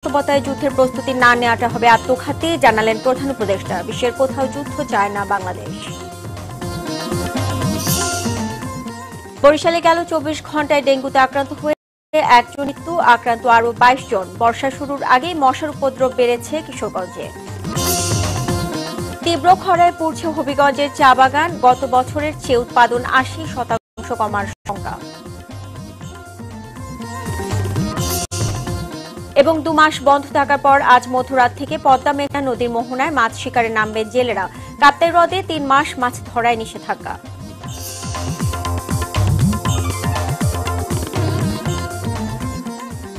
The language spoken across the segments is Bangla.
বাস্তবতায় যুদ্ধের প্রস্তুতি না নেওয়াটা হবে আত্মঘাতী, জানালেন প্রধান উপদেষ্টা। বিশ্বের কোথাও যুদ্ধ চায় না বাংলাদেশ। বরিশালে গেল ২৪ ঘন্টায় ডেঙ্গুতে আক্রান্ত হয়ে একজন মৃত্যু, আক্রান্ত আরও ২২ জন। বর্ষা শুরুর আগেই মশার উপদ্রব বেড়েছে কিশোরগঞ্জে। তীব্র খরায় পুড়ছে হবিগঞ্জের চা বাগান, গত বছরের চেয়ে উৎপাদন ৮০% কমার শঙ্কা। এবং ২ মাস বন্ধ থাকার পর আজ মধ্যরাত থেকে পদ্মা মেঘনা নদীর মোহনায় মাছ শিকারে নামবেন জেলেরা। কাপ্তাই হ্রদে ৩ মাস মাছ ধরায় নিষেধাজ্ঞা।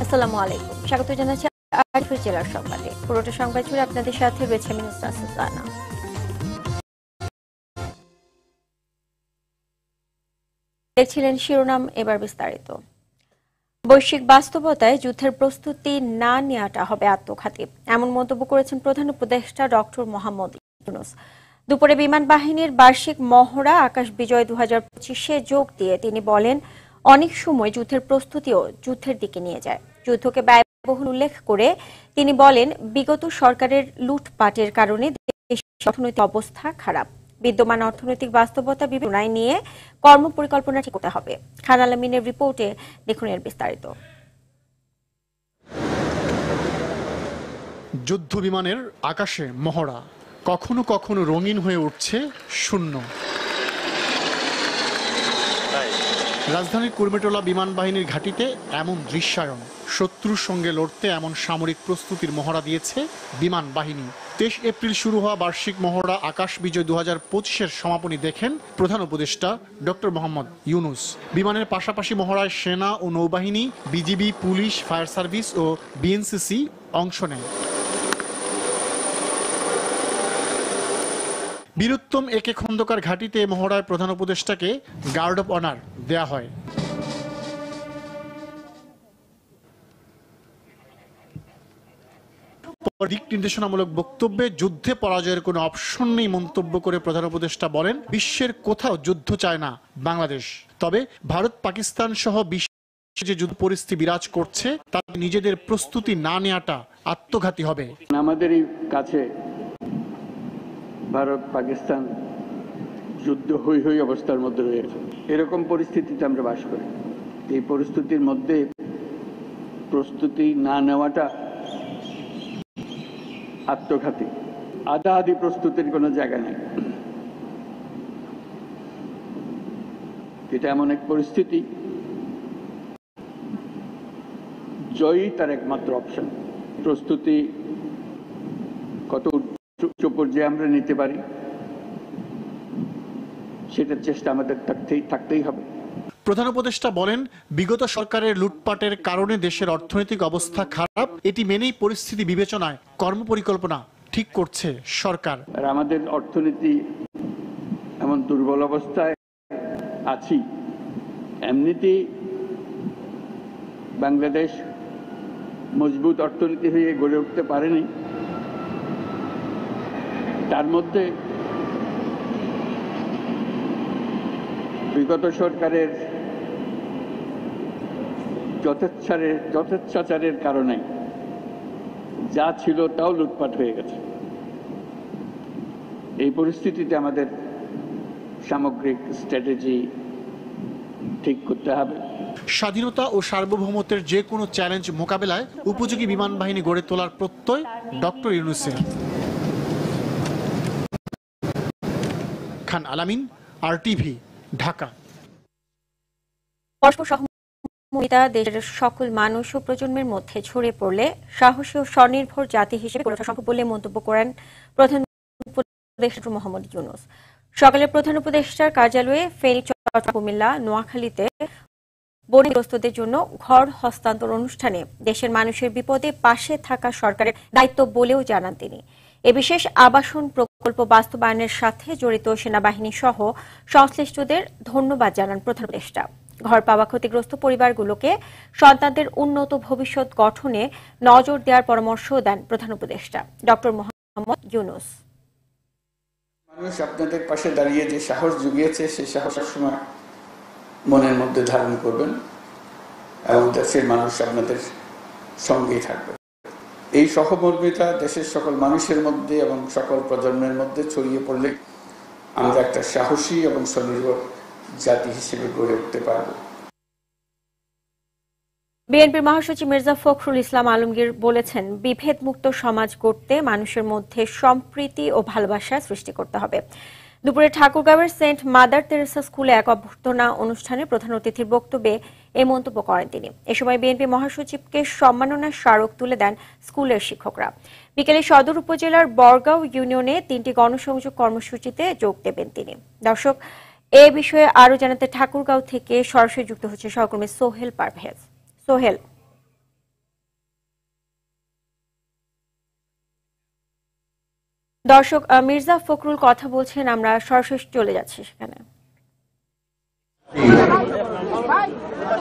আসসালামু আলাইকুম, স্বাগত জানাচ্ছি আরিফের জেলার সংবাদে। পুরোটা সংবাদ জুড়ে আপনাদের সাথে রয়েছে আমি নুসরাত সুলতানা। দেখছিলেন শিরোনাম, এবার বিস্তারিত। বৈশ্বিক বাস্তবতায় যুদ্ধের প্রস্তুতি না নেওয়াটা হবে আত্মঘাতী, এমন মন্তব্য করেছেন প্রধান উপদেষ্টা ডক্টর মোহাম্মদ ইউনূস। দুপুরে বিমান বাহিনীর বার্ষিক মহড়া আকাশ বিজয় ২০২৫-এ যোগ দিয়ে তিনি বলেন, অনেক সময় যুদ্ধের প্রস্তুতিও যুদ্ধের দিকে নিয়ে যায়। যুদ্ধকে ব্যয়বহুল উল্লেখ করে তিনি বলেন, বিগত সরকারের লুটপাটের কারণে দেশের অর্থনৈতিক অবস্থা খারাপ। বিদ্যমান অর্থনৈতিক বাস্তবতা বিবেচনায় নিয়ে কর্মপরিকল্পনা ঠিক করতে হবে। খান আলমিনের রিপোর্টে দেখুন এর বিস্তারিত। যুদ্ধ বিমানের আকাশে মহড়া, কখনো কখনো রঙিন হয়ে উঠছে শূন্য। রাজধানীর কুর্মিটোলা বিমান বাহিনীর ঘাঁটিতে এমন দৃশ্যায়ন। শত্রুর সঙ্গে লড়তে এমন সামরিক প্রস্তুতির মহড়া দিয়েছে বিমান বাহিনী। ২৩ এপ্রিল শুরু হওয়া বার্ষিক মহড়া আকাশ বিজয় ২০২৫-এর সমাপনী দেখেন প্রধান উপদেষ্টা ডক্টর মোহাম্মদ ইউনূস। বিমানের পাশাপাশি মহড়ায় সেনা ও নৌবাহিনী, বিজিবি, পুলিশ, ফায়ার সার্ভিস ও বিএনসিসি অংশ নেয়। বীরুত্তম একে খন্দকার ঘাঁটিতে মহড়ায় প্রধান উপদেষ্টাকে গার্ড অব অনার দেয়া হয়। দিক নির্দেশনামূলক বক্তব্যে যুদ্ধে পরাজয়ের কোনো অপশন নেই মন্তব্য করে প্রধান উপদেষ্টা বলেন, বিশ্বের কোথাও যুদ্ধ চায় না বাংলাদেশ। তবে ভারত, পাকিস্তান সহ বিশ্বে যে যুদ্ধ পরিস্থিতি বিরাজ করছে তাতে নিজেদের প্রস্তুতি না নেওয়াটা আত্মঘাতী হবে। আমাদেরই কাছে ভারত পাকিস্তান যুদ্ধ হই হই অবস্থার মধ্যে রয়েছে। এরকম পরিস্থিতিতে আমরা বাস করি। এই পরিস্থিতির মধ্যে প্রস্তুতি না নেওয়াটা আত্মঘাতী। আধা আধি প্রস্তুতির কোনো জায়গা নেই। এটা এমন এক পরিস্থিতি, জয়ই তার একমাত্র অপশন। প্রস্তুতি কত উচ্চ পর্যায়ে আমরা নিতে পারি সেটার চেষ্টা আমাদের থাকতেই হবে। প্রধান উপদেষ্টা বলেন, বিগত সরকারের লুটপাটের কারণে দেশের অর্থনৈতিক অবস্থা খারাপ। এটি মেনেই পরিস্থিতি বিবেচনায় কর্মপরিকল্পনা ঠিক করছে সরকার। আর আমাদের অর্থনীতি এমন দুর্বল অবস্থায় আছি, এমনিতেই বাংলাদেশ মজবুত অর্থনীতি হয়ে গড়ে উঠতে পারেনি। তার মধ্যে বিগত সরকারের যথেচ্ছাচারের কারণে যা ছিল তাও লুটপাট হয়ে গেছে। এই পরিস্থিতিতে আমাদের সামগ্রিক স্ট্র্যাটেজি ঠিক করতে হবে। স্বাধীনতা ও সার্বভৌমত্বের যে কোনো চ্যালেঞ্জ মোকাবেলায় উপযোগী বিমান বাহিনী গড়ে তোলার প্রত্যয় ডক্টর ইউনূসের। খান আলামিন, RTV, ঢাকা। পরস্পর সহমর্মিতা দেশের সকল মানুষ ও প্রজন্মের মধ্যে ছড়িয়ে পড়লে সাহসী ও স্বনির্ভর জাতি হিসেবে গড়ে ওঠা সম্ভব বলে মন্তব্য করেন প্রধান উপদেষ্টা মোহাম্মদ ইউনূস। সকালে প্রধান উপদেষ্টার কার্যালয়ে ফেনী, চট্টগ্রাম, কুমিল্লা, নোয়াখালীতে বন্যাগ্রস্তদের জন্য ঘর হস্তান্তর অনুষ্ঠানে দেশের মানুষের বিপদে পাশে থাকা সরকারের দায়িত্ব বলেও জানান তিনি। এ বিশেষ আবাসন প্রকল্প বাস্তবায়নের সাথে জড়িত সেনাবাহিনী সহ সংশ্লিষ্টদের ধন্যবাদ জানান প্রধান উপদেষ্টা। ঘর পাওয়া ক্ষতিগ্রস্ত পরিবারগুলোকে সন্তানদের উন্নত ভবিষ্যৎ গঠনে নজর দেওয়ার পরামর্শ দেন প্রধান উপদেষ্টা ডক্টর মোহাম্মদ ইউনূস। মানুষ আপনাদের পাশে দাঁড়িয়ে যে সাহস জুগিয়েছে সেই সাহস সময় মনের মধ্যে ধারণ করবেন এবং দেশের মানুষ আপনাদের সঙ্গেই থাকবে। এই সহমর্মিতা দেশের সকল মানুষের মধ্যে এবং সকল প্রজন্মের মধ্যে ছড়িয়ে পড়লে আমরা একটা সাহসী এবং স্বনির্ভর জাতি হিসেবে গড়ে উঠতে পারব। বিএনপির মহাসচিব মির্জা ফখরুল ইসলাম আলমগীর বলেছেন, বিভেদ মুক্ত সমাজ গড়তে মানুষের মধ্যে সম্প্রীতি ও ভালোবাসা সৃষ্টি করতে হবে। দুপুরে ঠাকুরগাঁওয়ের সেন্ট মাদার তেরেসা স্কুলে এক অভ্যর্থনা অনুষ্ঠানে প্রধান অতিথির বক্তব্যে এই মন্তব্য করেন তিনি। এ সময় বিএনপি মহাসচিবকে সম্মাননা স্মারক তুলে দেন স্কুলের শিক্ষকরা। বিকেলে সদর উপজেলার বরগাঁও ইউনিয়নে 3টি গণসংযোগ কর্মসূচিতে যোগ দেবেন তিনি। দর্শক, এ বিষয়ে আরো জানাতে ঠাকুরগাঁও থেকে সরাসরি যুক্ত হচ্ছে সহকর্মী সোহেল পারভেজ। সোহেল, দর্শক, মির্জা ফখরুল কথা বলছেন, আমরা সরাসরি চলে যাচ্ছি সেখানে।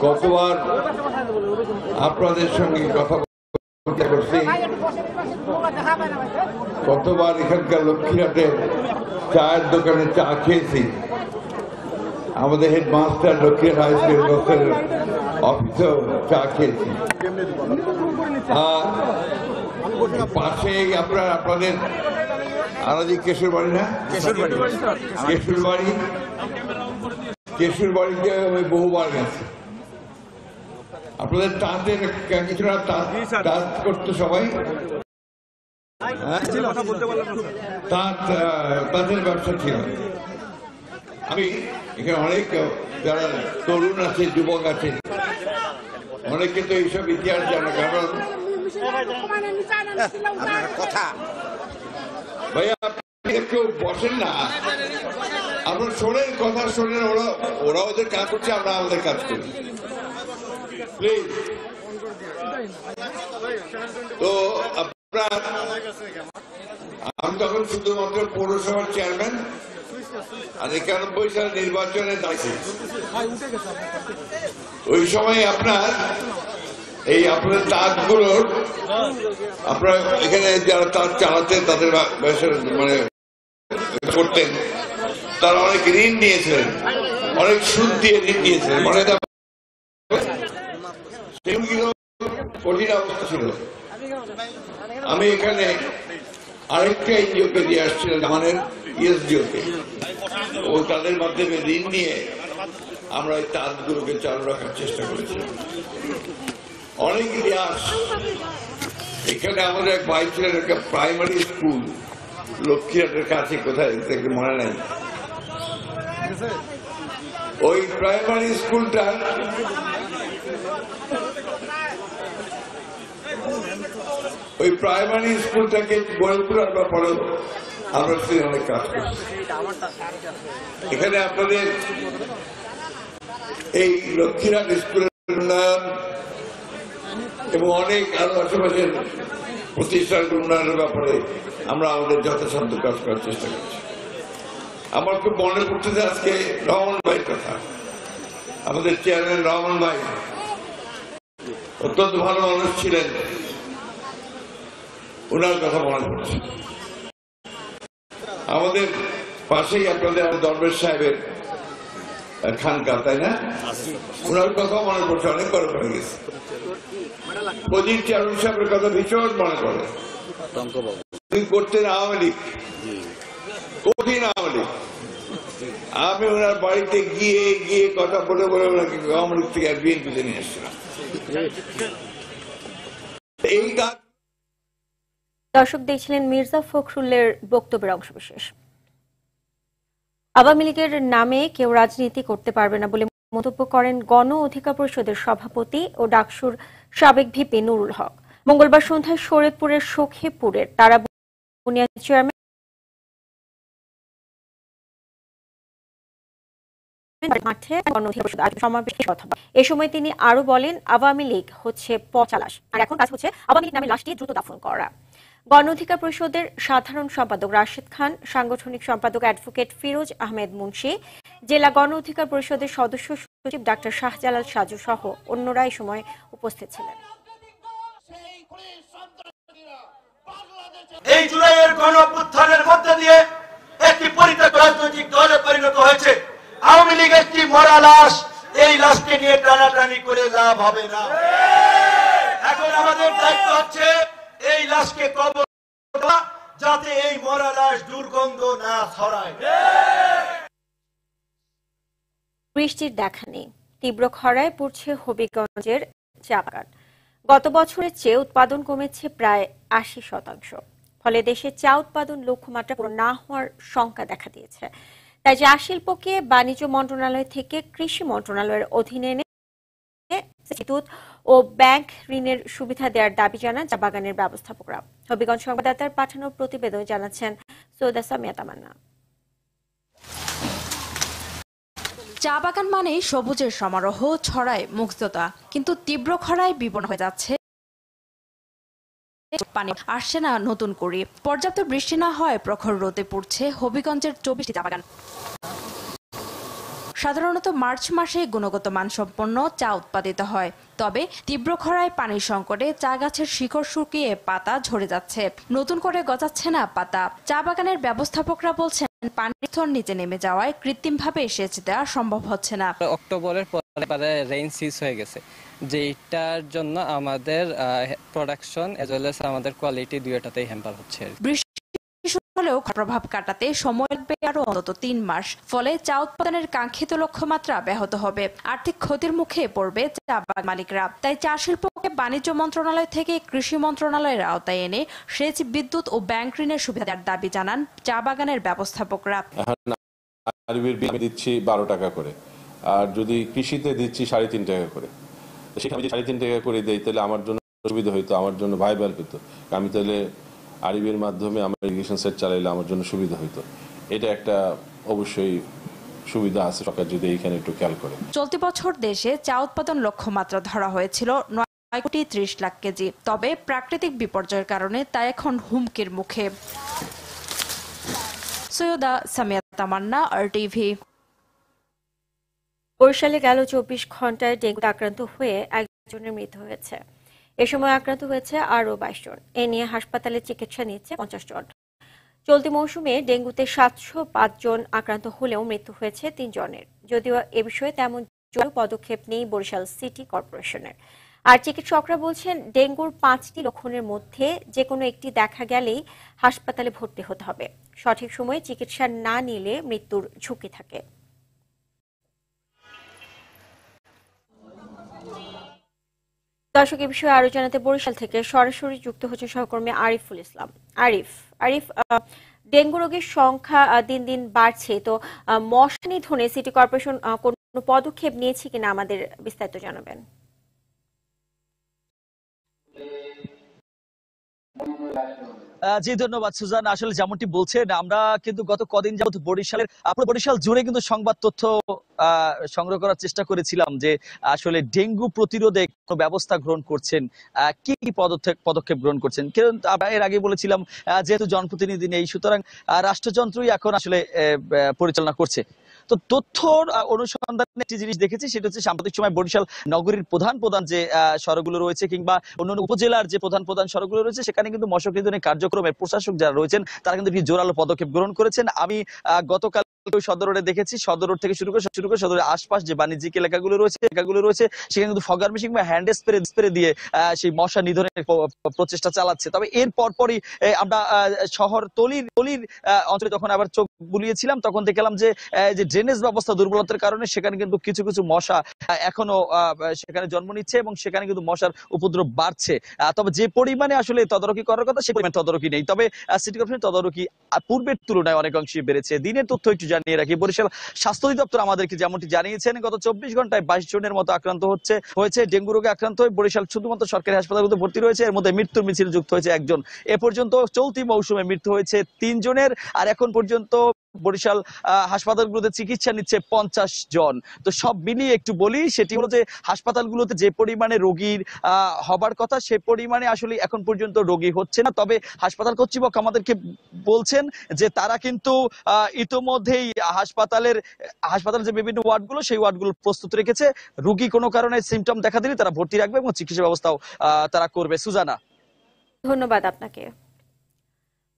কতবার আপনাদের সঙ্গে কথা করছি, কতবার এখানকার লক্ষ্মীরাটের চায়ের দোকানে চা খেয়েছি, আমাদের হেডমাস্টার লক্ষ্মীরাট হাই স্কুল অফিসেও চা খেয়েছি। আর পাশেই আপনাদের আলাদি কেশুরবাড়ি না, কেশুরবাড়িতে আমি বহুবার গেছি। আপনাদের তাঁতের কিছুটা তাঁত করতো সবাই, তাঁতের ব্যবসা ছিল। আমি এখানে অনেক যারা তরুণ আছে, যুবক আছে, অনেকে তো এইসব ইতিহাস জানে। কারণ ভাইয়া আপনি একটু বসেন না, আপনার শোনেন, কথা শোনেন। ওরা ওদের কাজ করছে, আমরা আমাদের কাজ করি, প্লিজ। তো আপনার, আমি তখন শুধুমাত্র পৌরসভার চেয়ারম্যান আর 91 সালের নির্বাচনে দাঁড়িয়েছি। ওই সময় আপনার এই আপনাদের তাঁতগুলোর, আপনারা এখানে যারা তাঁত চালাতেন তাদের মানে করতেন, তারা অনেক ঋণ নিয়েছিলেন, অনেক সুদ দিয়ে ঋণ নিয়েছিলেন, মানে কঠিন অবস্থা ছিল। আমি এখানে আরেকটা এনজিওকে দিয়ে আসছিলাম, আমাদের ইএসডিওকে, ও তাদের মাধ্যমে ঋণ নিয়ে আমরা এই তাঁতগুলোকে চালু রাখার চেষ্টা করেছিলাম। অনেক ইতিহাস। এখানে আমাদের এক ভাই ছিলেন, একটা প্রাইমারি স্কুল লক্ষ্মীরাটের কাছে, কোথায় মনে নেই। ওই প্রাইমারি স্কুলটা স্কুলটাকে গড়ে তোলার ব্যাপারে আমরা অনেক কাজ করছি। এখানে আপনাদের এই লক্ষ্মীরাট স্কুলের উন্নয়ন এবং অনেক আরো আশেপাশের প্রতিষ্ঠানের উন্নয়নের ব্যাপারে আমরা আমাদের যথাসাধ্য কাজ করার চেষ্টা করছি। আমার খুব মনে পড়তেছে আজকে রহমান ভাইয়ের কথা। আমাদের চেয়ারম্যান রহমান ভাই অত্যন্ত ভালো মানুষ ছিলেন, ওনার কথা মনে পড়ছে। আমাদের পাশেই আপনাদের দরবেশ সাহেবের খানকা, তাই না? ওনার কথা মনে পড়ছে, অনেক বড় হয়ে গেছে। অজিত চেয়ারম্যান সাহেবের কথা ভীষণ মনে পড়ে। তিনি করতেন আওয়ামী লীগ, কঠিন আওয়ামী লীগ। আমি ওনার বাড়িতে গিয়ে গিয়ে কথা বলে বলে ওনাকে আওয়ামী লীগ থেকে বিএনপিতে নিয়ে এসেছিলাম। এই কাজ। দর্শক, দেখছিলেন মির্জা ফখরুলের বক্তব্যের অংশবিশেষ। আওয়ামী লীগের নামে কেউ রাজনীতি করতে পারবে না বলে মন্তব্য করেন গণ অধিকার পরিষদের সভাপতি ও ডাকসুর সাবেক ভিপি নুরুল হক। মঙ্গলবার সন্ধ্যায় শরীয়তপুরের সখীপুরের তারাবুনিয়া চেয়ারম্যান মাঠে সমাবেশে কথা বলেন। এ সময় তিনি আরো বলেন, আওয়ামী লীগ হচ্ছে পচালাশ, আর এখন কাজ হচ্ছে আওয়ামী লীগ নামে লাশটি দ্রুত দাফন করা। গণ অধিকার পরিষদের সাধারণ সম্পাদক রাশেদ খান, সাংগঠনিক সম্পাদক অ্যাডভোকেট ফিরোজ আহমেদ মুন্সি, জেলা গণ অধিকার পরিষদের সদস্য সচিব ডাক্তার শাহজালাল সাজু সহ অন্যরা এই সময় উপস্থিত ছিলেন। এই জুলাইয়ের গণ অভ্যুত্থানের মধ্যে দিয়ে একটি পরিত্যক্ত রাজনৈতিক দলে পরিণত হয়েছে। আওয়ামী লীগ একটি মরা লাশ, এই লাশকে নিয়ে টানাটানি করে লাভ হবে না। এখন আমাদের দায়িত্ব হচ্ছে এই লাশকে কবর দেওয়া, যাতে এই মরা লাশ দুর্গন্ধ না ছড়ায়। বৃষ্টির দেখা নেই, তীব্র খরায় পড়ছে হবিগঞ্জের চা বাগান। গত বছরের চেয়ে উৎপাদন কমেছে প্রায় ৮০%। ফলে দেশে চা উৎপাদন লক্ষ্যমাত্রা পূরণ না হওয়ার শঙ্কা দেখা দিয়েছে। তাই চা শিল্পকে বাণিজ্য মন্ত্রণালয় থেকে কৃষি মন্ত্রণালয়ের অধীনে এনে বিদ্যুৎ ও ব্যাংক ঋণের সুবিধা দেওয়ার দাবি জানান চা বাগানের ব্যবস্থাপকরা। হবিগঞ্জ সংবাদদাতার পাঠানো প্রতিবেদন জানাচ্ছেন সৈয়দা সামিয়া তামান্না। চা বাগান মানেই সবুজের সমারোহ, ছড়ায় মুগ্ধতা, কিন্তু তীব্র খরায় বিপন্ন হয়ে যাচ্ছে। পানি আসছে না নতুন করে, পর্যাপ্ত বৃষ্টি না হয় প্রখর রোদে পড়ছে হবিগঞ্জের ২৪টি চা বাগান। সাধারণত মার্চ মাসে গুণগত মানসম্পন্ন চা উৎপাদিত হয়, তবে তীব্র খরায় পানির সংকটে চা গাছের শিকড় শুকিয়ে পাতা ঝরে যাচ্ছে, নতুন করে গজাচ্ছে না পাতা। চা বাগানের ব্যবস্থাপকরা বলছেন পানির স্তর নিচে নেমে যাওয়ায় কৃত্রিমভাবে সেচ দেওয়া সম্ভব হচ্ছে না। অক্টোবরের পরে রেইন সিজ হয়ে গেছে, যেটার জন্য আমাদের প্রোডাকশন এজ ওয়েল এজ আমাদের কোয়ালিটি দুইটাতেই হ্যাম্পার হচ্ছে। হলেও প্রভাব কাটাতে সময় লাগবে আরো অন্তত ৩ মাস। ফলে চা উৎপাদনের কাঙ্ক্ষিত লক্ষ্যমাত্রা ব্যাহত হবে, আর্থিক ক্ষতির মুখে পড়বে চা বাগান মালিকরা। তাই চা শিল্পকে বাণিজ্য মন্ত্রণালয় থেকে কৃষি মন্ত্রণালয়ের আওতায় এনে সেচ, বিদ্যুৎ ও ব্যাংক ঋণের সুবিধা দেওয়ার দাবি জানান চা বাগানের ব্যবস্থাপকরা। দিচ্ছি ১২ টাকা করে, আর যদি কৃষিতে দিচ্ছি ৩.৫ টাকা করে, সেটা আমি ৩.৫ টাকা করে দিই, তাহলে আমার জন্য সুবিধা হইতো, আমার জন্য ভাইবাল হইতো। আমি তাহলে আরবির মাধ্যমে আমার ইরিগেশন সেট চালাইলে আমার জন্য সুবিধা হইতো। এটা একটা অবশ্যই সুবিধা আছে, সরকার যদি এইখানে একটু খেয়াল করে। চলতি বছর দেশে চা উৎপাদন লক্ষ্যমাত্রা ধরা হয়েছিল ৯,৩০,০০,০০০ কেজি, তবে প্রাকৃতিক বিপর্যয়ের কারণে তা এখন হুমকির মুখে। সৈয়দা সামিয়া তামান্না, RTV। বরিশালে গেল ২৪ ঘন্টায় ডেঙ্গুতে আক্রান্ত হয়ে একজনের মৃত্যু হয়েছে। এ সময় আক্রান্ত হয়েছে আরও ২২ জন। এ নিয়ে হাসপাতালে চিকিৎসা নিচ্ছে ৫০ জন। চলতি মৌসুমে ডেঙ্গুতে ৭০৫ জন আক্রান্ত হলেও মৃত্যু হয়েছে ৩ জনের। যদিও এ বিষয়ে তেমন পদক্ষেপ নেই বরিশাল সিটি কর্পোরেশনের। আর চিকিৎসকরা বলছেন ডেঙ্গুর ৫টি লক্ষণের মধ্যে যে কোনো একটি দেখা গেলেই হাসপাতালে ভর্তি হতে হবে। সঠিক সময়ে চিকিৎসা না নিলে মৃত্যুর ঝুঁকি থাকে। দর্শক, এ বিষয়ে আরো জানাতে বরিশাল থেকে সরাসরি যুক্ত হচ্ছে সহকর্মী আরিফুল ইসলাম। আরিফ, ডেঙ্গু রোগীর সংখ্যা দিন দিন বাড়ছে, তো মশা নিধনে সিটি কর্পোরেশন কোন পদক্ষেপ নিয়েছে কিনা আমাদের বিস্তারিত জানাবেন। জি ধন্যবাদ সুজান। আসলে যেমনটি বলছেন, আমরা কিন্তু গত কদিন যাবত বরিশাল জুড়ে কিন্তু সংবাদ তথ্য সংগ্রহ করার চেষ্টা করেছিলাম যে আসলে ডেঙ্গু প্রতিরোধে কোনো ব্যবস্থা গ্রহণ করছেন, কি কি পদক্ষেপ গ্রহণ করছেন। এর আগে বলেছিলাম যেহেতু জনপ্রতিনিধি নেই, সুতরাং রাষ্ট্রযন্ত্রই এখন আসলে পরিচালনা করছে। তো তথ্যর অনুসন্ধানে একটি জিনিস দেখেছি, সেটা হচ্ছে সাম্প্রতিক সময় বরিশাল নগরীর প্রধান যে সড়কগুলো রয়েছে কিংবা অন্যান্য উপজেলার যে প্রধান সড়কগুলো রয়েছে, সেখানে কিন্তু মশা নিধনের কার্যক্রমের প্রশাসক যারা রয়েছেন তারা কিন্তু জোরালো পদক্ষেপ গ্রহণ করেছেন। আমি গতকাল সদর রোডে দেখেছি, সদর রোড থেকে শুরু করে সদরের আশপাশ যে বাণিজ্যিক এলাকাগুলো রয়েছে সেখানে কিন্তু ফগার মেশিন বা হ্যান্ড স্প্রে দিয়ে সেই মশা নিধনের প্রচেষ্টা চালাচ্ছে। তবে এর পরপরই আমরা শহর তলির অঞ্চলে যখন আবার চোখ বুলিয়েছিলাম, তখন দেখলাম যে ড্রেনেজ ব্যবস্থা দুর্বলতার কারণে সেখানে কিন্তু কিছু মশা এখনো সেখানে জন্ম নিচ্ছে এবং সেখানে কিন্তু মশার উপদ্রব বাড়ছে। তবে যে পরিমাণে আসলে তদারকি করার কথা, সে পরিমাণ তদারকি নেই। তবে সিটি কর্পোরেশনের তদারকি পূর্বের তুলনায় অনেক অংশে বেড়েছে। দিনের তথ্য একটু জানিয়ে রাখি, বরিশাল স্বাস্থ্য অধিদপ্তর আমাদেরকে যেমনটি জানিয়েছেন, গত ২৪ ঘন্টায় ২২ জনের মতো আক্রান্ত হয়েছে ডেঙ্গু রোগে আক্রান্ত হয়ে বরিশাল শুধুমাত্র সরকারি হাসপাতালগুলোতে ভর্তি রয়েছে। এর মধ্যে মৃত্যুর মিছিল যুক্ত হয়েছে ১ জন। এ পর্যন্ত চলতি মৌসুমে মৃত্যু হয়েছে ৩ জনের, আর এখন পর্যন্ত বরিশাল হাসপাতালগুলোতে চিকিৎসা নিচ্ছে ৫০ জন। তো সব মিলিয়ে একটু বলি, সেটি হলো যে হাসপাতালগুলোতে যে পরিমাণে রোগীর হবার কথা, সে পরিমাণে আসলে এখন পর্যন্ত রোগী হচ্ছে না। তবে হাসপাতাল কর্তৃপক্ষ আমাদেরকে বলছেন যে তারা কিন্তু ইতোমধ্যেই হাসপাতালের যে বিভিন্ন ওয়ার্ডগুলো, সেই ওয়ার্ডগুলো প্রস্তুত রেখেছে। রোগী কোনো কারণে সিমটম দেখা দিলে তারা ভর্তি রাখবে এবং চিকিৎসা ব্যবস্থাও তারা করবে। সুজানা, ধন্যবাদ আপনাকে।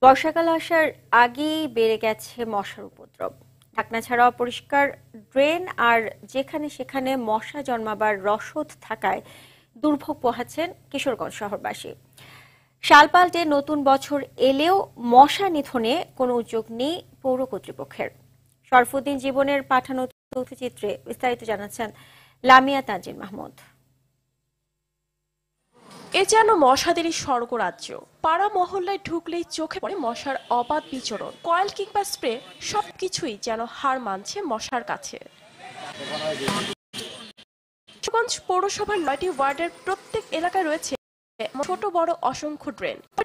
বর্ষাকাল আসার আগেই বেড়ে গেছে মশার উপদ্রব। ঢাকনা ছাড়া অপরিষ্কার ড্রেন আর যেখানে সেখানে মশা জন্মাবার রসদ থাকায় দুর্ভোগ পোহাচ্ছেন কিশোরগঞ্জ শহরবাসী। সাল পাল্টে নতুন বছর এলেও মশা নিধনে কোনো উদ্যোগ নেই পৌর কর্তৃপক্ষের। শরফুদ্দিন জীবনের পাঠানো তথ্যচিত্রে বিস্তারিত জানাচ্ছেন লামিয়া তানজিন মাহমুদ। এ যেন মশাদেরই স্বর্গরাজ্য। পাড়া মহল্লায় ঢুকলেই চোখে পড়ে মশার অবাধ বিচরণ। কয়েল কিংবা স্প্রে সবকিছুই যেন হার মানছে মশার কাছে। কিশোরগঞ্জ পৌরসভার 9টি ওয়ার্ডের প্রত্যেক এলাকায় রয়েছে ছোট বড় অসংখ্য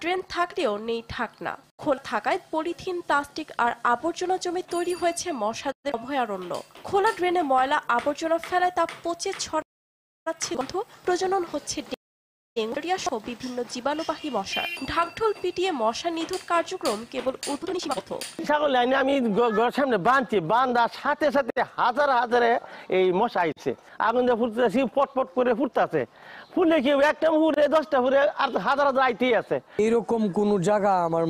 ড্রেন থাকলেও নেই ঢাকনা। খোলা থাকায় পলিথিন, প্লাস্টিক আর আবর্জনা জমে তৈরি হয়েছে মশাদের অভয়ারণ্য। খোলা ড্রেনে ময়লা আবর্জনা ফেলায় তা পচে ছড়াচ্ছে গন্ধ, প্রজনন হচ্ছে ডেঙ্গুরিয়া সহ বিভিন্ন জীবাণুবাহী মশা। ঢাকঢোল পিটিয়ে মশা নিধন কার্যক্রম কেবল উদ্বোধনী সীমাবদ্ধ। ছাগল লাইনে আমি ঘরের সামনে বান্ধার সাথে সাথে হাজারে এই মশা আইছে। আগুন দিয়ে ফুটতেছি, পটপট করে ফুটতেছে। ফুলে কি একটা ফুটে 10টা ফুটে আর হাজার আইতেই আছে। এরকম কোন জায়গা আমার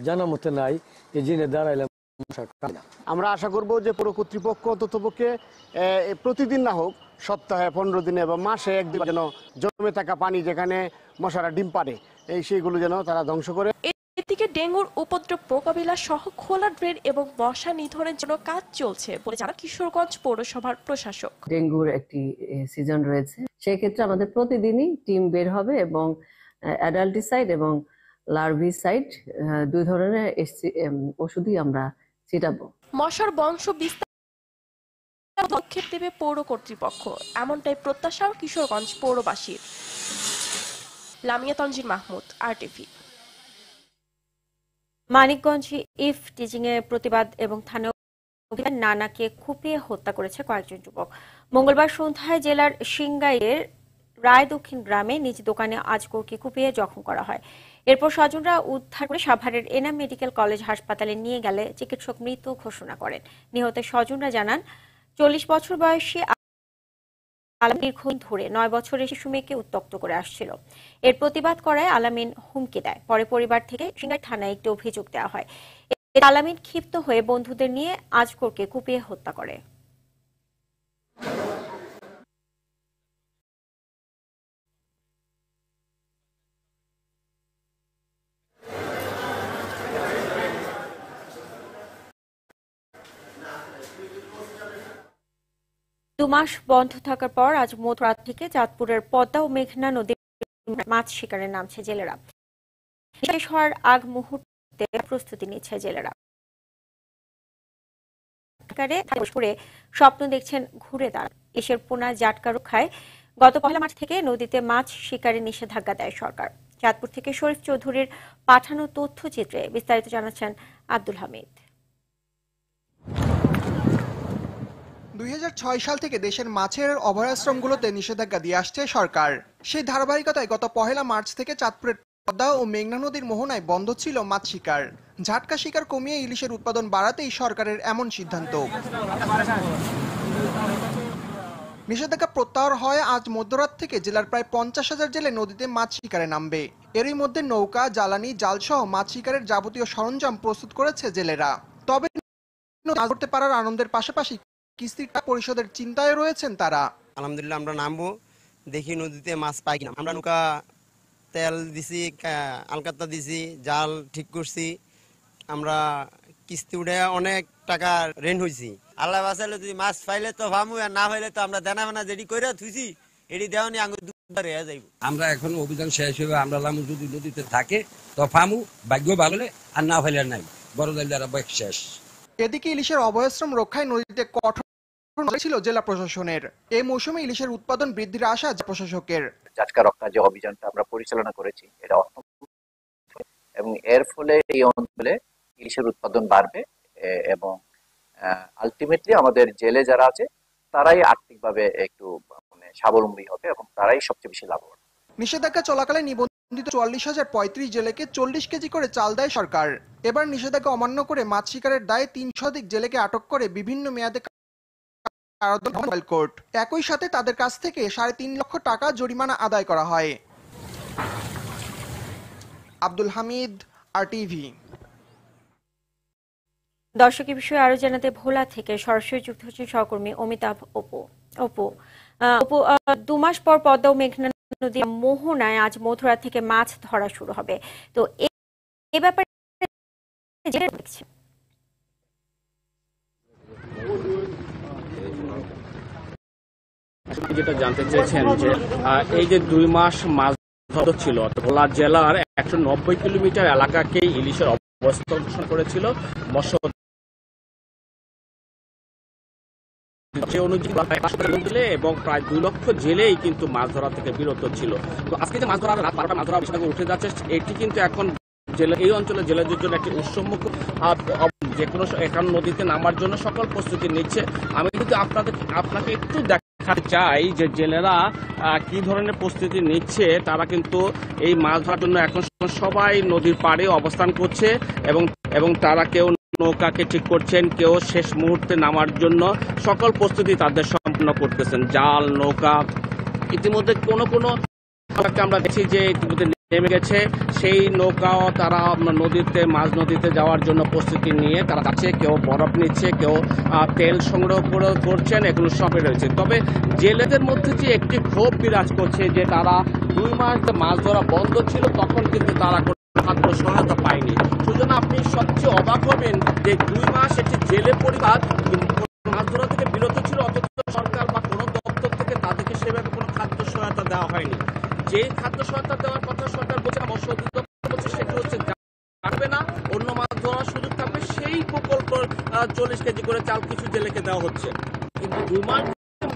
জানা মতে নাই যে জেনে দাঁড়াইলাম। আমরা আশা করব যে পুরো কর্তৃপক্ষ অন্ততপক্ষে প্রতিদিন না হোক সপ্তাহে 15 দিনে বা মাসে একদিন যেন জমে থাকা পানি যেখানে মশারা ডিম পাড়ে সেইগুলো যেন তারা ধ্বংস করে। এদিকে ডেঙ্গুর উপদ্রব মোকাবিলা সহ খোলা ড্রেন এবং মশা নিধনের জন্য কাজ চলছে বলে জানান কিশোরগঞ্জ পৌরসভার প্রশাসক। ডেঙ্গুর একটি সিজন রয়েছে, সেই ক্ষেত্রে আমাদের প্রতিদিনই টিম বের হবে এবং অ্যাডাল্টিসাইড এবং লার্ভিসাইড 2 ধরনের ওষুধই আমরা ছিটাবো। মশার বংশ বিস্তার পদক্ষেপ দেবে পৌর কর্তৃপক্ষ, এমনটাই প্রত্যাশা কিশোরগঞ্জ পৌরবাসীর। লামিয়া তানজিন মাহমুদ, RTV। মানিকগঞ্জে ইফ টিচিং এর প্রতিবাদ এবং থানায় নানাকে কুপিয়ে হত্যা করেছে কয়েকজন যুবক। মঙ্গলবার সন্ধ্যায় জেলার সিংগাইয়ের রায় দক্ষিণ গ্রামে নিজ দোকানে আজগরকে কুপিয়ে জখম করা হয়। এরপর স্বজনরা উদ্ধার করে সাভারের এনাম মেডিকেল কলেজ হাসপাতালে নিয়ে গেলে চিকিৎসক মৃত ঘোষণা করেন। নিহতের স্বজনরা জানান 40 বছর বয়সী আলামিন দীর্ঘদিন ধরে 9 বছরের শিশু মেয়েকে উত্ত্যক্ত করে আসছিল। এর প্রতিবাদ করায় আলামিন হুমকি দেয়। পরে পরিবার থেকে সিংগাই থানায় একটি অভিযোগ দেওয়া হয়। আলামিন ক্ষিপ্ত হয়ে বন্ধুদের নিয়ে আজগরকে কুপিয়ে হত্যা করে। দুমাস বন্ধ থাকার পর আজ মধ্যরাত থেকে চাঁদপুরের পদ্মা ও মেঘনা নদীর মাছ শিকারে নামছে জেলেরা। শেষ হওয়ার আগ মুহূর্তে প্রস্তুতি নিচ্ছে জেলেরা। স্বপ্ন দেখছেন ঘুরে দাঁড়ান। এসের পোনা জাটকা রক্ষায় গত 1 মার্চ থেকে নদীতে মাছ শিকারে নিষেধাজ্ঞা দেয় সরকার। চাঁদপুর থেকে শরীফ চৌধুরীর পাঠানো তথ্যচিত্রে বিস্তারিত জানাচ্ছেন আব্দুল হামিদ। 2006 সাল থেকে দেশের মাছের অভয়াশ্রমগুলোতে নিষেধাজ্ঞা দিয়ে আসছে সরকার। সেই ধারাবাহিকতায় গত 1 মার্চ থেকে চাঁদপুরের পদ্মা ও মেঘনা নদীর মোহনায় বন্ধ ছিল মাছ শিকার। ঝাটকা শিকার কমিয়ে ইলিশের উৎপাদন বাড়াতেই সরকারের এমন সিদ্ধান্ত। নিষেধাজ্ঞা প্রত্যাহার হয় আজ মধ্যরাত থেকে জেলার প্রায় 50,000 জেলে নদীতে মাছ শিকারে নামবে। এরই মধ্যে নৌকা, জ্বালানি, জালসহ মাছ শিকারের যাবতীয় সরঞ্জাম প্রস্তুত করেছে জেলেরা। তবে করতে পারার আনন্দের পাশাপাশি কিস্তির টাকা পরিশোধের চিন্তায় রয়েছেন তারা। আলহামদুলিল্লাহ আমরা নামবো, দেখি নদীতে মাছ পাই কিনা। আমরা নৌকা তেল দিছি, আলকাতা দিছি, জাল ঠিক করছি। আমরা কিস্তি উঠে অনেক টাকা ঋণ হয়েছি। আল্লাহ বাঁচালে যদি মাছ পাইলে তো ভামু, আর না পাইলে তো আমরা দেনা বেনা যেটি করে থুইছি এটি দেওয়ানি আঙুর দুবার রেয়া যাইব। আমরা এখন অভিযান শেষ হইবে, আমরা লামু যদি নদীতে থাকে তো ফামু, ভাগ্য ভালো হলে, আর না পাইলে নাই, বড় দাইলে শেষ। এদিকে ইলিশের অভয়াশ্রম রক্ষায় নদীতে কঠোর ছিল জেলা প্রশাসনের। এই মৌসুমে ইলিশের উৎপাদন বৃদ্ধির আশা প্রশাসকের। জাটকা রক্ষা যে অভিযানটা আমরা পরিচালনা করেছি এটা এবং এর ফলে এই অঞ্চলে ইলিশের উৎপাদন বাড়বে এবং আলটিমেটলি আমাদের জেলে যারা আছে তারাই আর্থিকভাবে একটু স্বাবলম্বী হবে এবং তারাই সবচেয়ে বেশি লাভবান। নিষেধাজ্ঞা চলাকালে নিবন্ধিত 44,035 জেলেকে 40 কেজি করে চাল দেয় সরকার। এবার নিষেধাজ্ঞা অমান্য করে মাছ শিকারের দায়ে 300 অধিক জেলেকে আটক করে বিভিন্ন মেয়াদে কোর্ট। একই সাথে তাদের কাছ থেকে 3.5 লক্ষ টাকা জরিমানা আদায় করা হয়। আব্দুল হামিদ, RTV। দর্শক এই বিষয়ে আরো জানাতে ভোলা থেকে সরাসরি যুক্ত হচ্ছেন সহকর্মী অমিতাভ অপু। 2 মাস পর পদ্মা ও মেঘনা নদী মোহনায় আজ মধ্যরাত থেকে মাছ ধরা শুরু হবে। তো এ ব্যাপারে যেটা জানতে চেয়েছেন যে এই যে 2 মাস মাছ ধরা ছিল, ভোলা জেলার 190 কিলোমিটার এলাকাকে ইলিশের অবস্থান করেছিল মৎস্য এবং প্রায় 2 লক্ষ জেলেই কিন্তু মাছ ধরা থেকে বিরত ছিল। তো আজকে যে মাছ ধরা রাত 12টা মাছ ধরা বিষয়টা উঠে যাচ্ছে, এটি কিন্তু এখন এই অঞ্চলের জেলেদের জন্য একটি উৎসম্মুখ, যে কোনো এখন নদীতে নামার জন্য সকল প্রস্তুতি নিচ্ছে। আমি কিন্তু আপনাকে একটু দেখাতে চাই যে জেলেরা কি ধরনের প্রস্তুতি নিচ্ছে। তারা কিন্তু এই মাছ ধরার জন্য এখন সবাই নদীর পাড়ে অবস্থান করছে এবং তারা কেউ নৌকাকে ঠিক করছেন, কেউ শেষ মুহূর্তে নামার জন্য সকল প্রস্তুতি তাদের সম্পন্ন করতেছেন। জাল, নৌকা, ইতিমধ্যে কোনো আমরা দেখছি যে ইতিমধ্যে নেমে গেছে, সেই নৌকাও তারা মাঝ নদীতে যাওয়ার জন্য প্রস্তুতি নিয়ে তারা যাচ্ছে। কেউ বরফ নিচ্ছে, কেউ তেল সংগ্রহ করছেন, এগুলো সবই রয়েছে। তবে জেলেদের মধ্যে যে একটি ক্ষোভ বিরাজ করছে যে তারা 2 মাস মাছ ধরা বন্ধ ছিল, তখন কিন্তু তারা খাদ্য সহায়তা পায়নি। সুতরাং আপনি সবচেয়ে অবাক হবেন যে 2 মাস একটি জেলে পরিবার মাছ ধরা থেকে বিরত ছিল, অথচ সরকার বা কোনো দপ্তর থেকে তাদেরকে সেভাবে কোনো খাদ্য সহায়তা দেওয়া হয়নি। যে খাদ্য সহায়তা দেওয়ার কথা সরকার বলছে, মৎস্য অধিদপ্তর বলছে, সেটি হচ্ছে থাকবে না, অন্য মাছ ধরার সুযোগ থাকবে। সেই প্রকল্প 40 কেজি করে চাল কিছু জেলেকে দেওয়া হচ্ছে, কিন্তু 2 মাস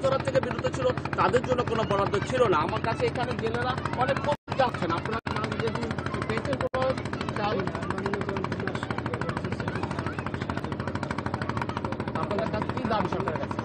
ধরা থেকে বিরত ছিল, তাদের জন্য কোনো বরাদ্দ ছিল না। আমার কাছে এখানে জেলেরা অনেক কম যাচ্ছেন। আপনারা পেয়েছেন কোনো চাল? আপনাদের কাছে কি দাবি সরকারের কাছে?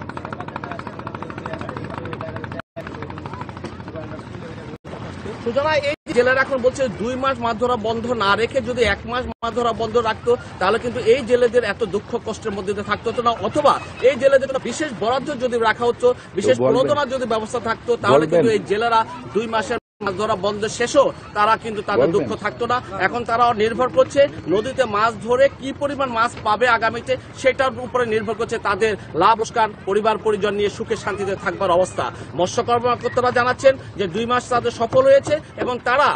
সুতরাং এই জেলেরা এখন বলছে 2 মাস মাছ ধরা বন্ধ না রেখে যদি 1 মাস মাছ ধরা বন্ধ রাখতো, তাহলে কিন্তু এই জেলেদের এত দুঃখ কষ্টের মধ্যে থাকতো না, অথবা এই জেলেদের বিশেষ বরাদ্দ যদি রাখা হতো, বিশেষ প্রণোদনার যদি ব্যবস্থা থাকতো, তাহলে কিন্তু এই জেলেরা 2 মাসের মাছ ধরা বন্ধ শেষও তারা কিন্তু তাদের দুঃখ থাকতো না। এখন তারা নির্ভর করছে নদীতে মাছ ধরে কি পরিমাণ মাছ পাবে আগামীতে, সেটার উপরে নির্ভর করছে তাদের লাভ লোকসান, পরিবার পরিজন নিয়ে সুখে শান্তিতে থাকবার অবস্থা। মৎস্য কর্মকর্তারা জানাচ্ছেন যে 2 মাস তাদের সফল হয়েছে এবং তারা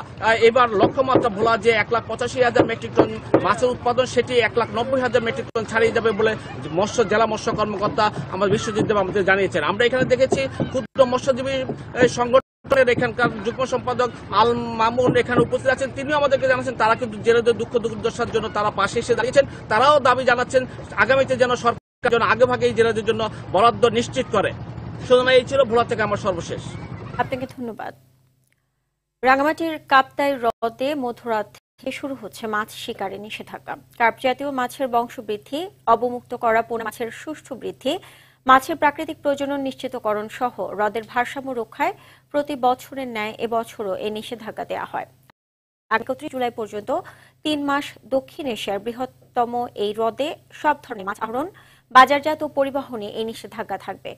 এবার লক্ষ্যমাত্রা ভোলা যে 1,85,000 মেট্রিক টন মাছের উৎপাদন, সেটি 1,90,000 মেট্রিক টন ছাড়িয়ে যাবে বলে জেলা মৎস্য কর্মকর্তা আমার বিশ্বজিৎ দেব আমাদের জানিয়েছেন। আমরা এখানে দেখেছি ক্ষুদ্র মৎস্যজীবী সংগঠন এখানকার যুগ্ম সম্পাদক আল মামুন এখানে উপস্থিত আছেন। তিনিও আমাদেরকে জানাচ্ছেন তারা কিন্তু জেলেদের দুঃখ দুর্দশার জন্য তারা পাশে এসে দাঁড়িয়েছেন। তারাও দাবি জানাচ্ছেন আগামীতে যেন সরকার যেন আগে ভাগে এই জেলেদের জন্য বরাদ্দ নিশ্চিত করে। সুতরাং এই ছিল ভোলা থেকে আমার সর্বশেষ। আপনাকে ধন্যবাদ। রাঙামাটির কাপ্তাই হ্রদে মধ্যরাত থেকে শুরু হচ্ছে মাছ শিকারে নিষেধাজ্ঞা। কার্প জাতীয় মাছের বংশবৃদ্ধি, অবমুক্ত করা পোনা মাছের সুষ্ঠু বৃদ্ধি, মাছের প্রাকৃতিক প্রজনন নিশ্চিতকরণ সহ হ্রদের ভারসাম্য রক্ষায় প্রতি বছরের ন্যায় এবছরও এই নিষেধাজ্ঞা দেওয়া হয়। 31 জুলাই পর্যন্ত 3 মাস দক্ষিণ এশিয়ার বৃহত্তম এই হ্রদে সব ধরনের মাছ আহরণ, বাজারজাত ও পরিবহনে এই নিষেধাজ্ঞা থাকবে।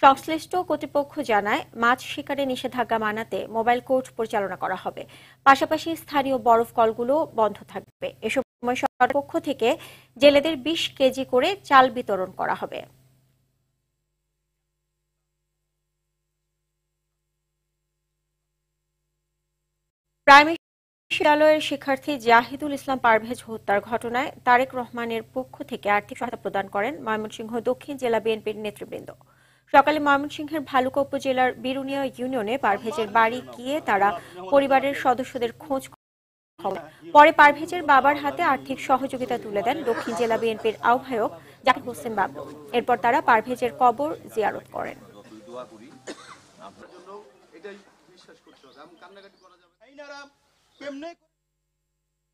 সংশ্লিষ্ট কর্তৃপক্ষ জানায় মাছ শিকারে নিষেধাজ্ঞা মানাতে মোবাইল কোর্ট পরিচালনা করা হবে। পাশাপাশি স্থানীয় বরফ কলগুলো বন্ধ থাকবে। এ সময় সরকার পক্ষ থেকে জেলেদের 20 কেজি করে চাল বিতরণ করা হবে। প্রাইমারি বিদ্যালয়ের শিক্ষার্থী জাহিদুল ইসলাম পারভেজ হত্যার ঘটনায় তারেক রহমানের পক্ষ থেকে আর্থিক সহায়তা প্রদান করেন ময়মনসিংহ দক্ষিণ জেলা বিএনপির নেতৃবৃন্দ। সকালে ময়মনসিংহের ভালুকা উপজেলার বিরুনিয়া ইউনিয়নে পারভেজের বাড়ি গিয়ে তারা পরিবারের সদস্যদের খোঁজ পরে পারভেজের বাবার হাতে আর্থিক সহযোগিতা তুলে দেন দক্ষিণ জেলা বিএনপির আহ্বায়ক জাকির হোসেন বাবলু। এরপর তারা পারভেজের কবর জিয়ারত করেন।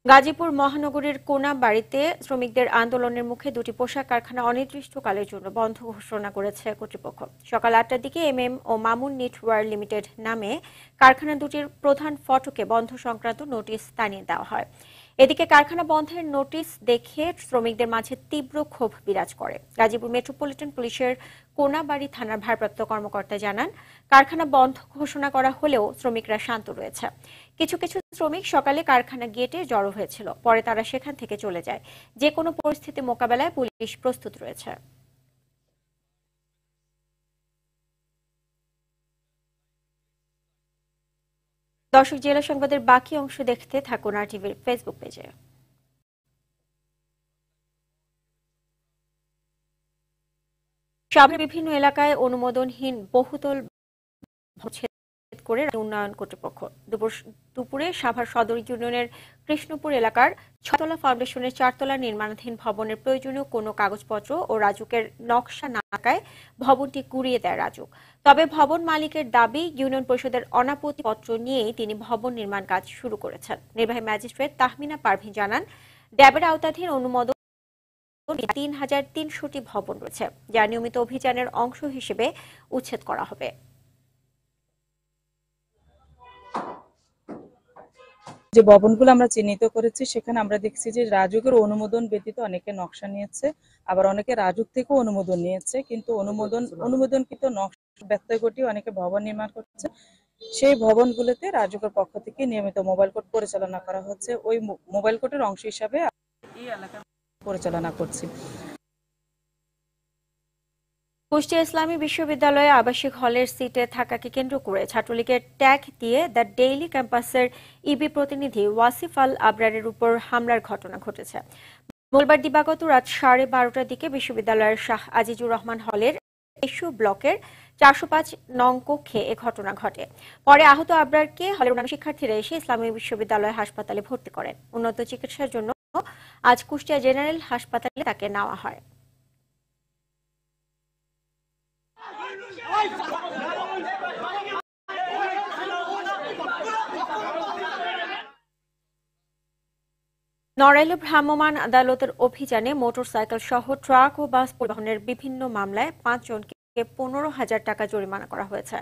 গাজীপুর মহানগরীর কোনাবাড়ীতে শ্রমিকদের আন্দোলনের মুখে 2টি পোশাক কারখানা অনির্দিষ্টকালের জন্য বন্ধ ঘোষণা করেছে কর্তৃপক্ষ। সকাল 8টার দিকে MM ও মামুন নিটওয়ার লিমিটেড নামে কারখানা দুটির প্রধান ফটকে বন্ধ সংক্রান্ত নোটিশ টানিয়ে দেওয়া হয়। এদিকে কারখানা বন্ধের নোটিশ দেখে শ্রমিকদের মাঝে তীব্র ক্ষোভ বিরাজ করে। গাজীপুর মেট্রোপলিটন পুলিশের কোনাবাড়ী থানার ভারপ্রাপ্ত কর্মকর্তা জানান, কারখানা বন্ধ ঘোষণা করা হলেও শ্রমিকরা শান্ত রয়েছে। কিছু কিছু শ্রমিক সকালে কারখানা গেটে জড়ো হয়েছিল, পরে তারা সেখান থেকে চলে যায়। যে কোনো পরিস্থিতি মোকাবেলায় পুলিশ প্রস্তুত রয়েছে। দর্শক, জেলা সংবাদের বাকি অংশ দেখতে থাকুন আর টিভির ফেসবুক পেজে। সাভারের বিভিন্ন এলাকায় অনুমোদনহীন বহুতল করে উন্নয়ন কর্তৃপক্ষ দুপুরে সাভার সদর ইউনিয়নের কৃষ্ণপুর এলাকার 6তলা ফাউন্ডেশনের 4তলা নির্মাণাধীন ভবনের প্রয়োজনীয় কোনো কাগজপত্র ও রাজুকের নকশা না থাকায় ভবনটি গুড়িয়ে দেয় রাজুক। তবে ভবন মালিকের দাবি, ইউনিয়ন পরিষদের অনাপত্তি পত্র নিয়েই তিনি ভবন নির্মাণ কাজ শুরু করেছেন। নির্বাহী ম্যাজিস্ট্রেট তাহমিনা পারভীন জানান, ড্যাবের আওতাধীন অনুমোদন 3300টি ভবন রয়েছে, যা নিয়মিত অভিযানের অংশ হিসেবে উচ্ছেদ করা হবে। যে ভবনগুলো আমরা চিহ্নিত করেছি সেখানে আমরা দেখছি যে রাজুকের অনুমোদন ব্যতীত অনেকে নকশা নিয়েছে, আবার অনেকে রাজুক থেকেও অনুমোদন নিয়েছে, কিন্তু অনুমোদনকৃত নকশা ব্যত্যয় ঘটিয়ে অনেকে ভবন নির্মাণ করছে। সেই ভবনগুলোতে রাজুকের পক্ষ থেকে নিয়মিত মোবাইল কোর্ট পরিচালনা করা হচ্ছে। ওই মোবাইল কোর্টের অংশ হিসাবে এই এলাকা পরিচালনা করছি। কুষ্টিয়া ইসলামী বিশ্ববিদ্যালয়ে আবাসিক হলের সিটে থাকাকে কেন্দ্র করে ছাত্রলীগের ট্যাগ দিয়ে দ্য ডেইলি ক্যাম্পাসের ইবি প্রতিনিধি ওয়াসিফ আল আবরারের উপর হামলার ঘটনা ঘটেছে। মঙ্গলবার দিবাগত রাত 12:30টার দিকে বিশ্ববিদ্যালয়ের শাহ আজিজুর রহমান হলের এশু ব্লকের 405 নং কক্ষে এ ঘটনা ঘটে। পরে আহত আবরারকে হলের অন্যান্য শিক্ষার্থীরা এসে ইসলামী বিশ্ববিদ্যালয় হাসপাতালে ভর্তি করেন। উন্নত চিকিৎসার জন্য আজ কুষ্টিয়া জেনারেল হাসপাতালে তাকে নেওয়া হয়। নড়াইলে ভ্রাম্যমাণ আদালতের অভিযানে মোটরসাইকেল সহ ট্রাক ও বাস পরিবহনের বিভিন্ন মামলায় 5 জনকে 15,000 টাকা জরিমানা করা হয়েছে।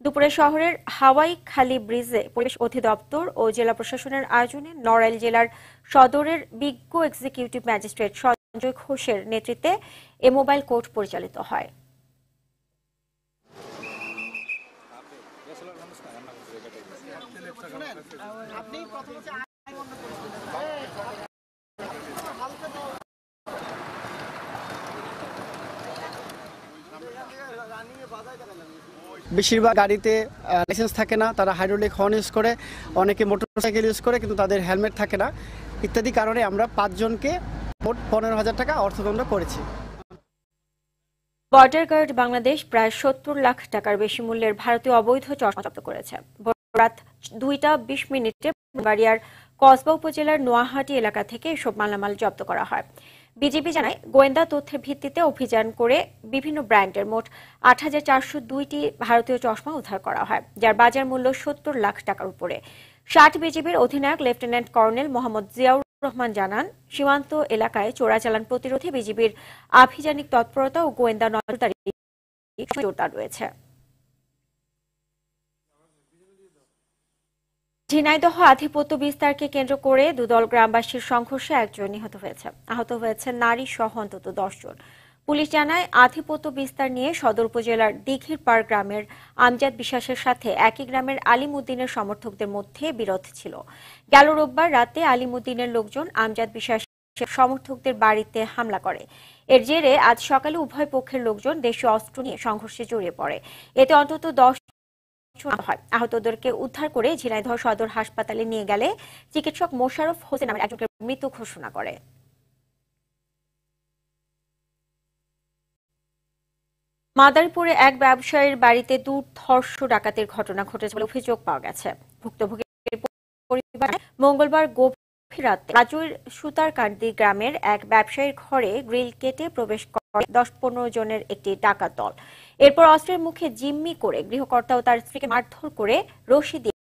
দুপুরে শহরের হাওয়াই খালি ব্রিজে পরিবেশ অধিদপ্তর ও জেলা প্রশাসনের আয়োজনে নড়াইল জেলার সদরের বিজ্ঞ এক্সিকিউটিভ ম্যাজিস্ট্রেট সঞ্জয় ঘোষের নেতৃত্বে এ মোবাইল কোর্ট পরিচালিত হয়। বেশিরভাগ গাড়িতে লাইসেন্স থাকে না, তারা হাইড্রোলিক হর্ন ইউজ করে, অনেকে মোটরসাইকেল ইউজ করে, কিন্তু তাদের হেলমেট থাকে না ইত্যাদি কারণে আমরা 5 জনকে মোট 15,000 টাকা অর্থদণ্ড করেছি। বর্ডার গার্ড বাংলাদেশ প্রায় 70 লাখ টাকার বেশি মূল্যের ভারতীয় অবৈধ চশমা জব্দ করেছে। রাত 2:20 বাড়িয়ার কসবা উপজেলার নোয়াহাটি এলাকা থেকে এসব মালামাল জব্দ করা হয়। বিজিবি জানায়, গোয়েন্দা তথ্যের ভিত্তিতে অভিযান করে বিভিন্ন ব্র্যান্ডের মোট 8,402টি ভারতীয় চশমা উদ্ধার করা হয়, যার বাজার মূল্য 70 লাখ টাকার উপরে। 60 বিজিবির অধিনায়ক লেফটেন্যান্ট কর্নেল মোহাম্মদ জিয়াউর রহমান জানান, সীমান্ত এলাকায় চোরাচালান প্রতিরোধে বিজিবির আভিযানিক তৎপরতা ও গোয়েন্দা নজরদারি জোরদার রয়েছে। ঝিনাইদহ আধিপত্য বিস্তারকে কেন্দ্র করে দুদল গ্রামবাসীর সংঘর্ষে 1 জন নিহত হয়েছে। আহত হয়েছে নারী সহ অন্তত 10 জন। পুলিশ জানায়, আধিপত্য বিস্তার নিয়ে সদর উপজেলার দিঘিরপাড় গ্রামের আমজাদ বিশ্বাসের সাথে একই গ্রামের আলিমুদ্দিনের সমর্থকদের মধ্যে বিরোধ ছিল। গেল রোববার রাতে আলিমুদ্দিনের লোকজন আমজাদ বিশ্বাসের সমর্থকদের বাড়িতে হামলা করে। এর জেরে আজ সকালে উভয় পক্ষের লোকজন দেশীয় অস্ত্র নিয়ে সংঘর্ষে জড়িয়ে পড়ে। এতে অন্তত 10 হয়। আহতদেরকে উদ্ধার করে ঝিনাইদহ সদর হাসপাতালে নিয়ে গেলে চিকিৎসক মোশাররফ হোসেন নামের একজনকে মৃত ঘোষণা করে। মাদারীপুরে এক ব্যবসায়ীর বাড়িতে দুর্ধর্ষ ডাকাতির ঘটনা ঘটেছে বলে অভিযোগ পাওয়া গেছে। ভুক্তভোগীর পরিবার মঙ্গলবার গভীর রাতে রাজুর সুতারকান্দি গ্রামের এক ব্যবসায়ীর ঘরে গ্রিল কেটে প্রবেশ করে 10-15 জনের একটি ডাকাত দল। এরপর অস্ত্রের মুখে জিম্মি করে গৃহকর্তা ও তার স্ত্রীকে মারধর করে রশি দিয়ে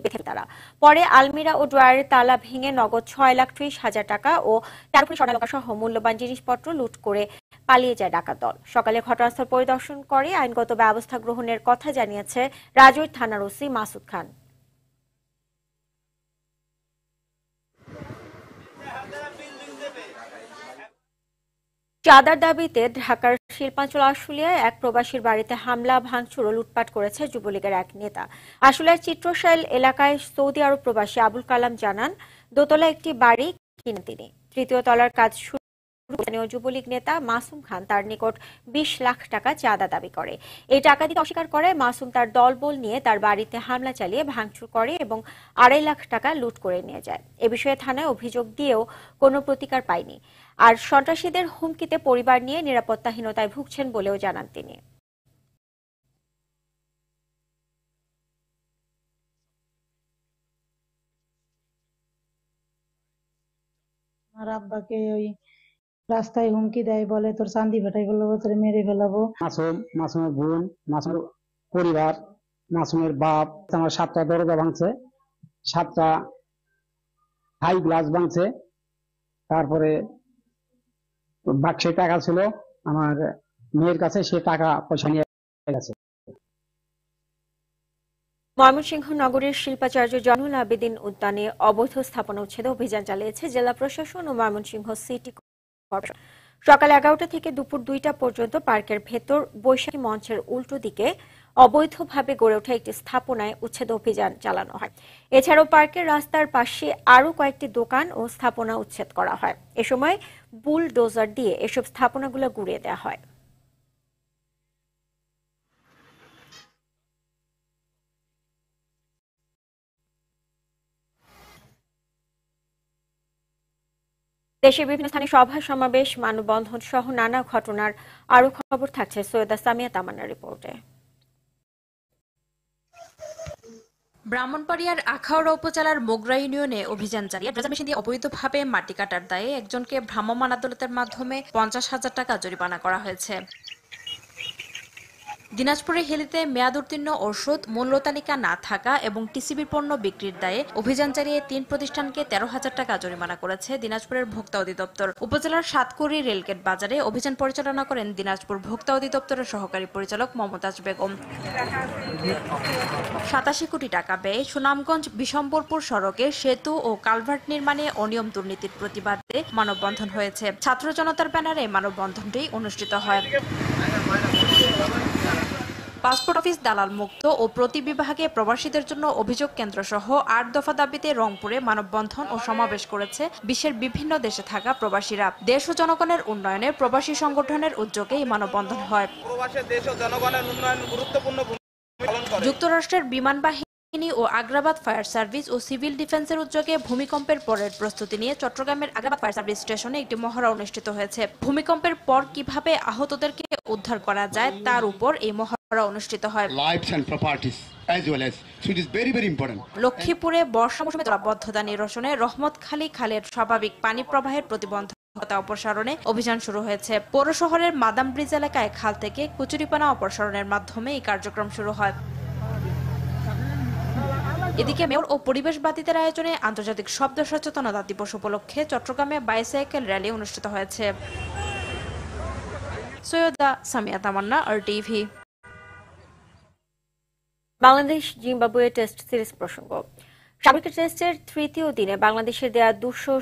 বেঁধে তারা। পরে আলমিরা ও ড্রয়ারের তালা ভেঙে নগদ 6,30,000 টাকা ও 13 স্বর্ণালঙ্কা সহ মূল্যবান জিনিসপত্র লুট করে পালিয়ে যায় ডাকাত দল। সকালে ঘটনাস্থল পরিদর্শন করে আইনগত ব্যবস্থা গ্রহণের কথা জানিয়েছে রাজৈর থানার ওসি মাসুদ খান। চাঁদার দাবিতে ঢাকার শিল্পাঞ্চল আশুলিয়ায় এক প্রবাসীর বাড়িতে হামলা, ভাঙচুর ও লুটপাট করেছে যুবলীগের এক নেতা। আশুলিয়ার চিত্রশাইল এলাকায় সৌদি আরব প্রবাসী আবুল কালাম জানান, দোতলা একটি বাড়ি কিনেন তিনি। 3য় তলার কাজ শুরু স্থানীয় যুবলীগ নেতা মাসুম খান তার নিকট 20 লাখ টাকা চাঁদা দাবি করে। এই টাকা দিতে অস্বীকার করে মাসুম তার দলবল নিয়ে তার বাড়িতে হামলা চালিয়ে ভাঙচুর করে এবং 2.5 লাখ টাকা লুট করে নিয়ে যায়। এ বিষয়ে থানায় অভিযোগ দিয়েও কোনো প্রতিকার পায়নি। আর সন্ত্রাসীদের হুমকিতে পরিবার নিয়ে নিরাপত্তাহীনতায় ভুগছেন বলেও জানান তিনি। আমার আব্বাকে ওই রাস্তায় হুমকি দেয়, বলে তোর চান্দি ফাটাই ফেলাবো, তোর মেরে ফেলাবো। মাসুমের বোন, মাসুমের পরিবার, মাসুমের বাপ আমার 7টা দরজা ভাঙছে, 7টা হাই গ্লাস ভাঙছে। তারপরে বাক্সে টাকা ছিল আমার মেয়ের কাছে, সে টাকা পয়সা নিয়ে গেছে। ময়মনসিংহ নগরীর শিল্পাচার্য জয়নুল আবেদিন উদ্যানে অবৈধ স্থাপনা উচ্ছেদে অভিযান চালিয়েছে জেলা প্রশাসন ও ময়মনসিংহ সিটি কর্পোরেশন। সকাল 11টা থেকে দুপুর 2টা পর্যন্ত পার্কের ভেতর বৈশাখী মঞ্চের উল্টো দিকে অবৈধভাবে গড়ে ওঠা একটি স্থাপনায় উচ্ছেদ অভিযান চালানো হয়। এছাড়াও পার্কের রাস্তার পাশে আরও কয়েকটি দোকান ও স্থাপনা উচ্ছেদ করা হয়। এ সময় বুলডোজার দিয়ে এসব স্থাপনাগুলো গুঁড়িয়ে দেওয়া হয়। দেশের বিভিন্ন স্থানে সভা সমাবেশ, মানববন্ধন সহ নানা ঘটনার আরো খবর থাকছে সৈয়দা সামিয়া তামান্নার রিপোর্টে। ব্রাহ্মণবাড়িয়ার আখাউড়া উপজেলার মোগরা ইউনিয়নে অভিযান চালিয়ে ড্রেজার মেশিন দিয়ে অবৈধভাবে মাটি কাটার দায়ে একজনকে ভ্রাম্যমাণ আদালতের মাধ্যমে 50,000 টাকা জরিমানা করা হয়েছে। দিনাজপুরে হেলিতে মেয়াদ উত্তীর্ণ ওষুধ, মূল্য তালিকা না থাকা এবং টিসিবি পণ্য বিক্রির দায়ে অভিযান চালিয়ে 3 প্রতিষ্ঠানকে 13,000 টাকা জরিমানা করেছে দিনাজপুরের ভোক্তা অধিদপ্তর। উপজেলার সাতকুড়ি রেলগেট বাজারে অভিযান পরিচালনা করেন দিনাজপুর ভোক্তা অধিদপ্তরের সহকারী পরিচালক মমতাজ বেগম। 87 কোটি টাকা ব্যয়ে সুনামগঞ্জ বিশম্বরপুর সড়কে সেতু ও কালভার্ট নির্মাণে অনিয়ম দুর্নীতির প্রতিবাদে মানববন্ধন হয়েছে। ছাত্র জনতার ব্যানারে মানববন্ধনটি অনুষ্ঠিত হয়। পাসপোর্ট অফিস দালাল মুক্ত ও প্রতি বিভাগে প্রবাসীদের জন্য অভিযোগ কেন্দ্র সহ 8 দফা দাবিতে রংপুরে মানববন্ধন ও সমাবেশ করেছে বিশ্বের বিভিন্ন দেশে থাকা প্রবাসীরা। দেশ ও জনগণের উন্নয়নে প্রবাসী সংগঠনের উদ্যোগে এই মানববন্ধন হয়। দেশ ও জনগণের উন্নয়নে গুরুত্বপূর্ণ ভূমিকা পালন করে। যুক্তরাষ্ট্রের বিমান বাহিনী ও আগ্রাবাদ ফায়ার সার্ভিস ও সিভিল ডিফেন্সের উদ্যোগে ভূমিকম্পের পরের প্রস্তুতি নিয়ে চট্টগ্রামের আগ্রাবাদ ফায়ার সার্ভিস স্টেশনে একটি মহড়া অনুষ্ঠিত হয়েছে। ভূমিকম্পের পর কিভাবে আহতদেরকে উদ্ধার করা যায় তার উপর এই মহড়া অনুষ্ঠিত হয়। লক্ষ্মীপুরে বর্ষা মৌসুমে জলাবদ্ধতা নিরসনে রহমতখালী খালের স্বাভাবিক পানি প্রবাহের প্রতিবন্ধকতা অপসারণে অভিযান শুরু হয়েছে। পৌর শহরের মাদাম ব্রিজ এলাকায় খাল থেকে কুচুরিপানা অপসারণের মাধ্যমে এই কার্যক্রম শুরু হয়। এদিকে মেয়র ও পরিবেশবাদীদের আয়োজনে আন্তর্জাতিক শব্দ সচেতনতা দিবস উপলক্ষে চট্টগ্রামে বাইসাইকেল র্যালি অনুষ্ঠিত হয়েছে। সৈয়দা সামিয়া তামান্না, RTV। Bangladesh Zimbabwe test series প্রসঙ্গ। সাবেক টেস্টের তৃতীয় দিনে বাংলাদেশের দেয়া 200